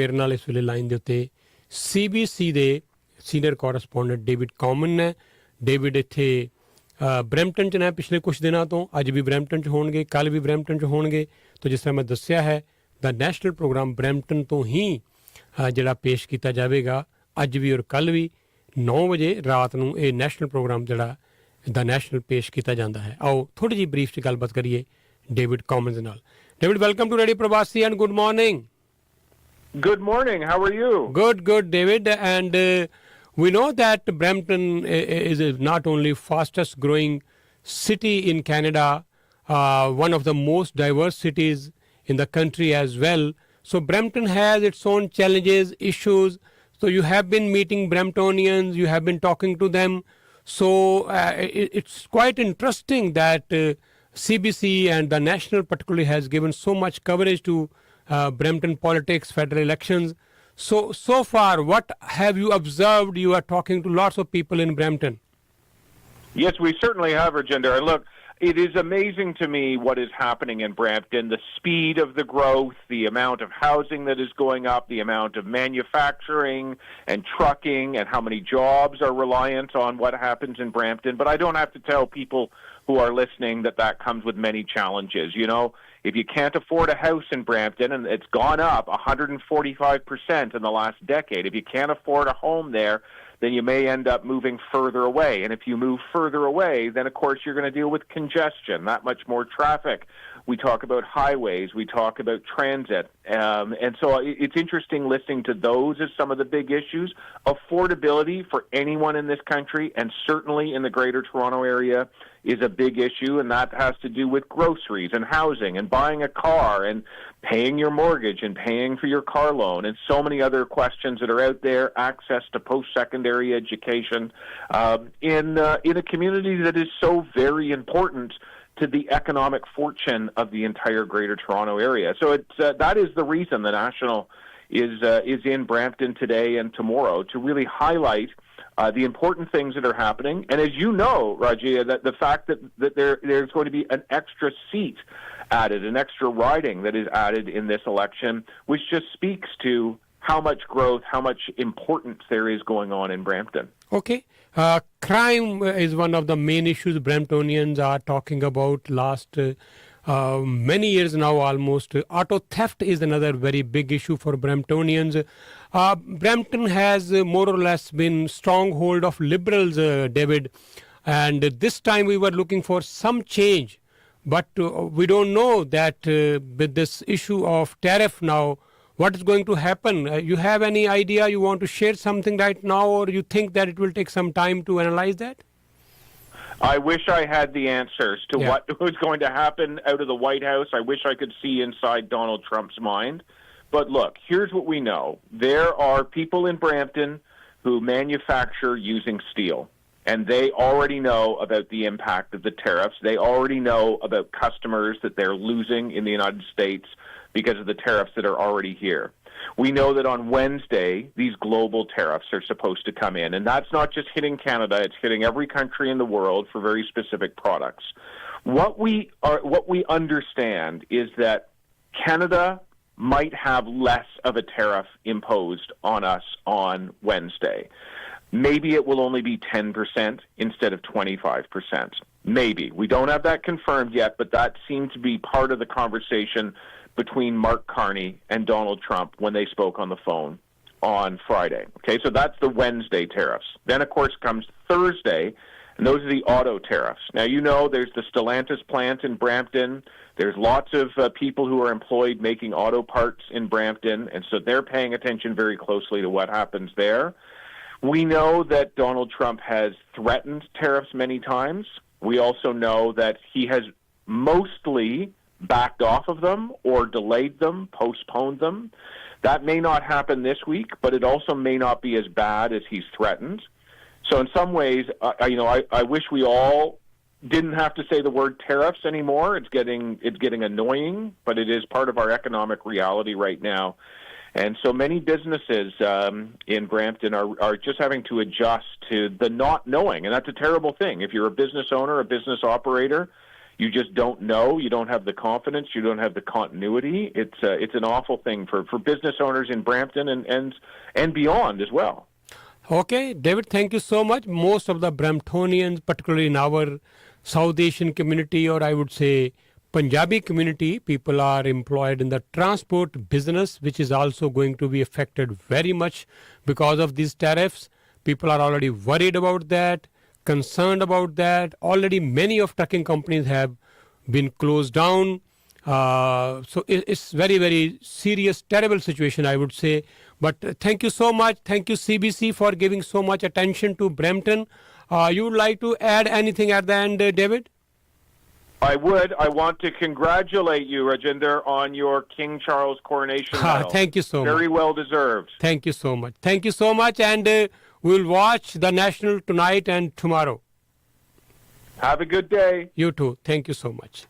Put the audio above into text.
ਮੇਰੇ ਨਾਲ ਇਸ ਵੇਲੇ ਲਾਈਨ ਦੇ ਉੱਤੇ CBC ਦੇ ਸੀਨੀਅਰ ਕੋਰਸਪੋਂਡੈਂਟ ਡੇਵਿਡ ਕਾਮਨ ਨੇ। ਡੇਵਿਡ ਇੱਥੇ ਬਰੈਂਪਟਨ 'ਚ ਨੇ ਪਿਛਲੇ ਕੁਝ ਦਿਨਾਂ ਤੋਂ, ਅੱਜ ਵੀ ਬਰੈਂਪਟਨ 'ਚ ਹੋਣਗੇ, ਕੱਲ੍ਹ ਵੀ ਬਰੈਂਪਟਨ 'ਚ ਹੋਣਗੇ। ਤਾਂ ਜਿਸ ਤਰ੍ਹਾਂ ਮੈਂ ਦੱਸਿਆ ਹੈ ਦਾ ਨੈਸ਼ਨਲ ਪ੍ਰੋਗਰਾਮ ਬਰੈਂਪਟਨ ਤੋਂ ਹੀ ਜਿਹੜਾ ਪੇਸ਼ ਕੀਤਾ ਜਾਵੇਗਾ ਅੱਜ ਵੀ ਔਰ ਕੱਲ੍ਹ ਵੀ 9 ਵਜੇ ਰਾਤ ਨੂੰ ਇਹ ਨੈਸ਼ਨਲ ਪ੍ਰੋਗਰਾਮ ਜਿਹੜਾ ਦਾ ਨੈਸ਼ਨਲ ਪੇਸ਼ ਕੀਤਾ ਜਾਂਦਾ ਹੈ। ਆਓ ਥੋੜ੍ਹੀ ਜਿਹੀ ਬਰੀਫ 'ਚ ਗੱਲਬਾਤ ਕਰੀਏ ਡੇਵਿਡ ਕਾਮਨ ਦੇ ਨਾਲ। ਡੇਵਿਡ, ਵੈਲਕਮ ਟੂ ਰੇਡੀਓ ਪ੍ਰਵਾਸੀ and good morning. Good morning. How are you? Good, David. And we know that Brampton is not only fastest growing city in Canada, one of the most diverse cities in the country as well. So Brampton has its own challenges, issues. So you have been meeting Bramptonians, you have been talking to them. So it's quite interesting that CBC and the national particularly has given so much coverage to Brampton politics, federal elections. So far, what have you observed? You are talking to lots of people in Brampton. Yes, we certainly have, Rajinder. And look, it is amazing to me what is happening in Brampton, the speed of the growth, the amount of housing that is going up, the amount of manufacturing and trucking, and how many jobs are reliant on what happens in Brampton. But I don't have to tell people who are listening that comes with many challenges. You know, if you can't afford a house in Brampton, and it's gone up 145% in the last decade, if you can't afford a home there, then you may end up moving further away. And if you move further away, then of course you're going to deal with congestion, that much more traffic. We talk about highways, we talk about transit. And so it's interesting listening to those as some of the big issues. Affordability for anyone in this country, and certainly in the Greater Toronto area, is a big issue, and that has to do with groceries and housing and buying a car and paying your mortgage and paying for your car loan and so many other questions that are out there, access to post-secondary education in a community that is so very important to the economic fortune of the entire Greater Toronto area. So it's that is the reason the National is in Brampton today and tomorrow, to really highlight the important things that are happening. And as you know, Rajia, that the fact that there's going to be an extra seat added, an extra riding that is added in this election, which just speaks to how much growth, how much importance there is going on in Brampton. Okay. Crime is one of the main issues Bramptonians are talking about last many years now almost. Auto theft is another very big issue for Bramptonians. Brampton has more or less been stronghold of liberals, David, and this time we were looking for some change, but we don't know that with this issue of tariff now, what is going to happen? You have any idea? You want to share something right now, or you think that it will take some time to analyze that? I wish I had the answers to what was going to happen out of the White House. I wish I could see inside Donald Trump's mind. But look, here's what we know. There are people in Brampton who manufacture using steel, and they already know about the impact of the tariffs. They already know about customers that they're losing in the United States because of the tariffs that are already here. We know that on Wednesday, these global tariffs are supposed to come in, and that's not just hitting Canada, it's hitting every country in the world for very specific products. What we understand is that Canada might have less of a tariff imposed on us on Wednesday. Maybe it will only be 10% instead of 25%. Maybe. We don't have that confirmed yet, but that seemed to be part of the conversation between Mark Carney and Donald Trump when they spoke on the phone on Friday. Okay, so that's the Wednesday tariffs. Then, of course, comes Thursday, and those are the auto tariffs. Now, you know there's the Stellantis plant in Brampton. There's lots of people who are employed making auto parts in Brampton, and so they're paying attention very closely to what happens there. We know that Donald Trump has threatened tariffs many times. We also know that he has mostly backed off of them or delayed them, postponed them. That may not happen this week, but it also may not be as bad as he's threatened. So in some ways, I wish we all didn't have to say the word tariffs anymore. It's getting annoying, but it is part of our economic reality right now. And so many businesses in Brampton are just having to adjust to the not knowing, and that's a terrible thing. If you're a business owner, a business operator, you just don't know. You don't have the confidence. You don't have the continuity. It's an awful thing for business owners in Brampton and beyond as well. Okay, David, thank you so much. Most of the Bramptonians, particularly in our South Asian community, or I would say Punjabi community, people are employed in the transport business, which is also going to be affected very much because of these tariffs. People are already worried about that, concerned about that. Already many of trucking companies have been closed down. So it's very, very serious, terrible situation, I would say. But thank you so much. Thank you, CBC, for giving so much attention to Brampton. You would like to add anything at the end, David? I would. I want to congratulate you, Rajinder, on your King Charles coronation medal. Thank you so much. Very well deserved. Thank you so much. Thank you so much. And we'll watch the National tonight and tomorrow. Have a good day. You too. Thank you so much.